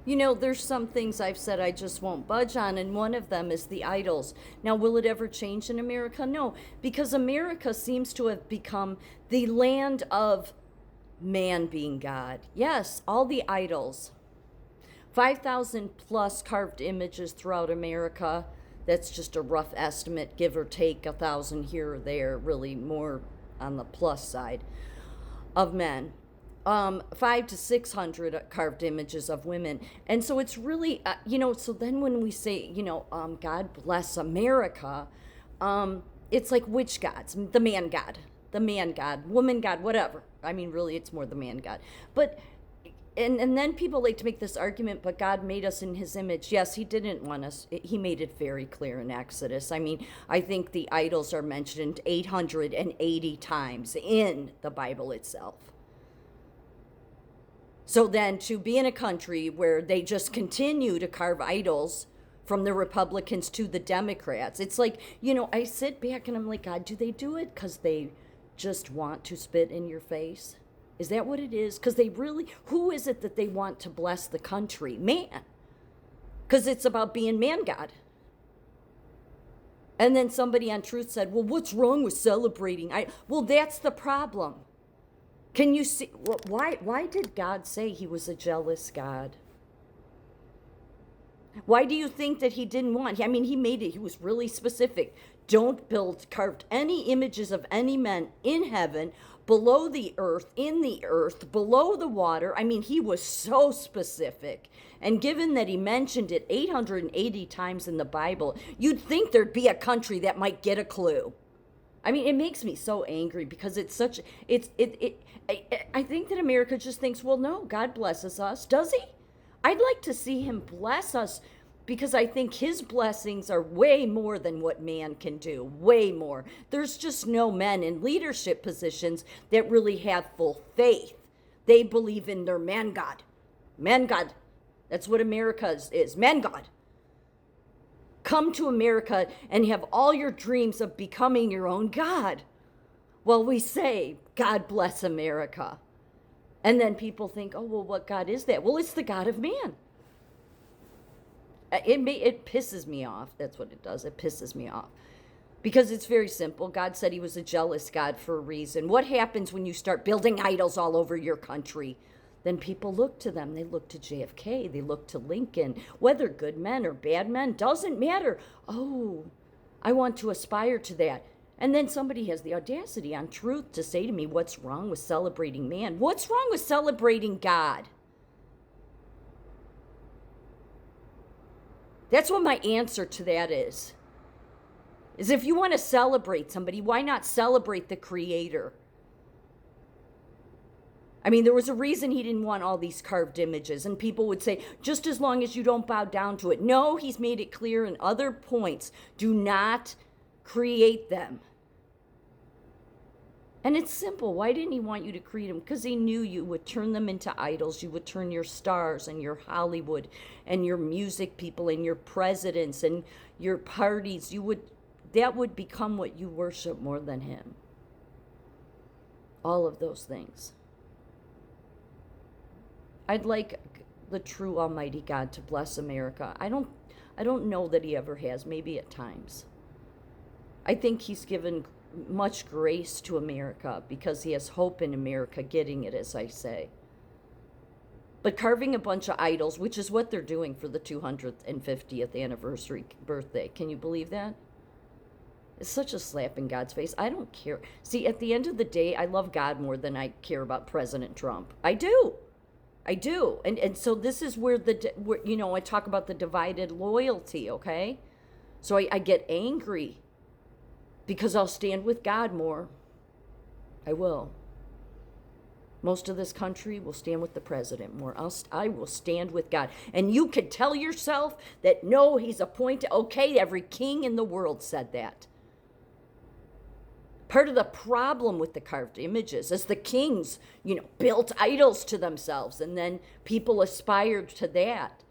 There's some things I've said I just won't budge on, and one of them is the idols. Now, will it ever change in America? No, because America seems to have become the land of man being God. Yes, all the idols. 5,000 plus carved images throughout America. That's just a rough estimate, give or take 1,000 here or there, really more on the plus side, of men. 5 to 600 carved images of women. And so it's really, so then when we say, God bless America, it's like which gods? The man God, woman God, whatever. I mean, really, it's more the man God. But and then people like to make this argument, but God made us in his image. Yes, he didn't want us. He made it very clear in Exodus. I mean, I think the idols are mentioned 880 times in the Bible itself. So then to be in a country where they just continue to carve idols, from the Republicans to the Democrats, it's like, I sit back and I'm like, God, do they do it because they just want to spit in your face? Is that what it is? Because who is it that they want to bless the country? Man. Because it's about being man God. And then somebody on Truth said, well, what's wrong with celebrating? Well, that's the problem. Can you see, why did God say he was a jealous God? Why do you think that he didn't want? He made it, he was really specific. Don't carved any images of any men in heaven, below the earth, in the earth, below the water. He was so specific. And given that he mentioned it 880 times in the Bible, you'd think there'd be a country that might get a clue. It makes me so angry because I think that America just thinks, well, no, God blesses us. Does he? I'd like to see him bless us, because I think his blessings are way more than what man can do, way more. There's just no men in leadership positions that really have full faith. They believe in their man God. Man God. That's what America is, man God. Come to America and have all your dreams of becoming your own God. Well, we say, God bless America. And then people think, oh, well, what God is that? Well, it's the God of man. It pisses me off. That's what it does. It pisses me off. Because it's very simple. God said he was a jealous God for a reason. What happens when you start building idols all over your country? Then people look to them. They look to JFK. They look to Lincoln. Whether good men or bad men, doesn't matter. Oh, I want to aspire to that. And then somebody has the audacity on Truth to say to me, what's wrong with celebrating man? What's wrong with celebrating God? That's what my answer to that is if you want to celebrate somebody, why not celebrate the Creator? There was a reason he didn't want all these carved images, and people would say, just as long as you don't bow down to it. No, he's made it clear in other points, do not create them. And it's simple. Why didn't he want you to create them? Because he knew you would turn them into idols. You would turn your stars and your Hollywood and your music people and your presidents and your parties. That would become what you worship more than him. All of those things. I'd like the true Almighty God to bless America. I don't know that he ever has, maybe at times. I think he's given much grace to America because he has hope in America getting it, as I say. But carving a bunch of idols, which is what they're doing for the 250th anniversary birthday, can you believe that? It's such a slap in God's face. I don't care. See, at the end of the day, I love God more than I care about President Trump. I do. And so this is where I talk about the divided loyalty, okay? So I get angry because I'll stand with God more. I will. Most of this country will stand with the president more. I will stand with God. And you can tell yourself that, no, he's appointed. Okay, every king in the world said that. Part of the problem with the carved images is the kings, built idols to themselves, and then people aspired to that.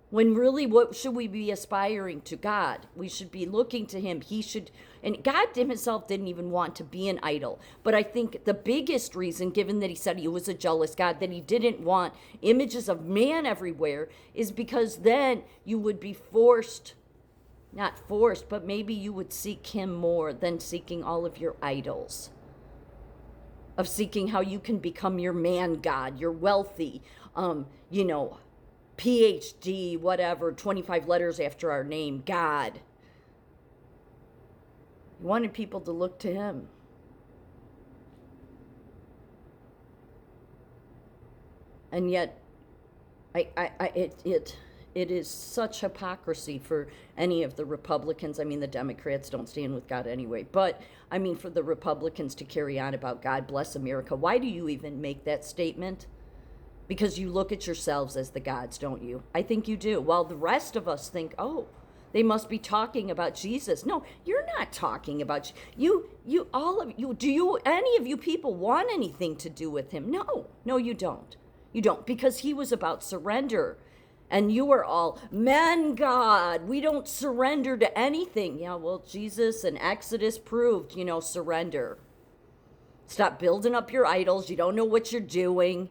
When really, what should we be aspiring to? God. We should be looking to him. He should, and God himself didn't even want to be an idol. But I think the biggest reason, given that he said he was a jealous God, that he didn't want images of man everywhere, is because then you would be forced, not forced, but maybe you would seek him more than seeking all of your idols. Of seeking how you can become your man God, your wealthy, PhD, whatever, 25 letters after our name, God. He wanted people to look to him. And yet, it is such hypocrisy for any of the Republicans. I mean, the Democrats don't stand with God anyway. But, I mean, for the Republicans to carry on about God bless America. Why do you even make that statement? Because you look at yourselves as the gods, don't you? I think you do. While the rest of us think, oh, they must be talking about Jesus. No, you're not talking about you. All of you. Do you? Any of you people want anything to do with him? No, you don't. You don't, because he was about surrender, and you are all men, God. We don't surrender to anything. Yeah, well, Jesus and Exodus proved, surrender. Stop building up your idols. You don't know what you're doing.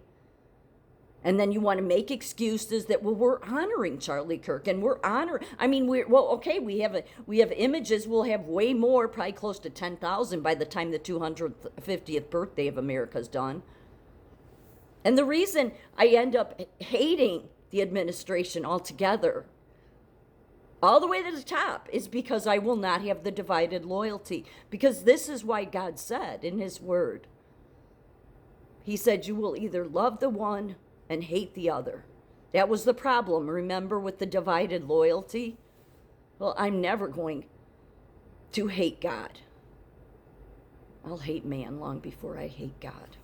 And then you want to make excuses that, well, we're honoring Charlie Kirk and we have images. We'll have way more, probably close to 10,000 by the time the 250th birthday of America's done. And the reason I end up hating the administration altogether, all the way to the top, is because I will not have the divided loyalty. Because this is why God said in his word, he said, you will either love the one and hate the other. That was the problem, remember, with the divided loyalty? Well, I'm never going to hate God. I'll hate man long before I hate God.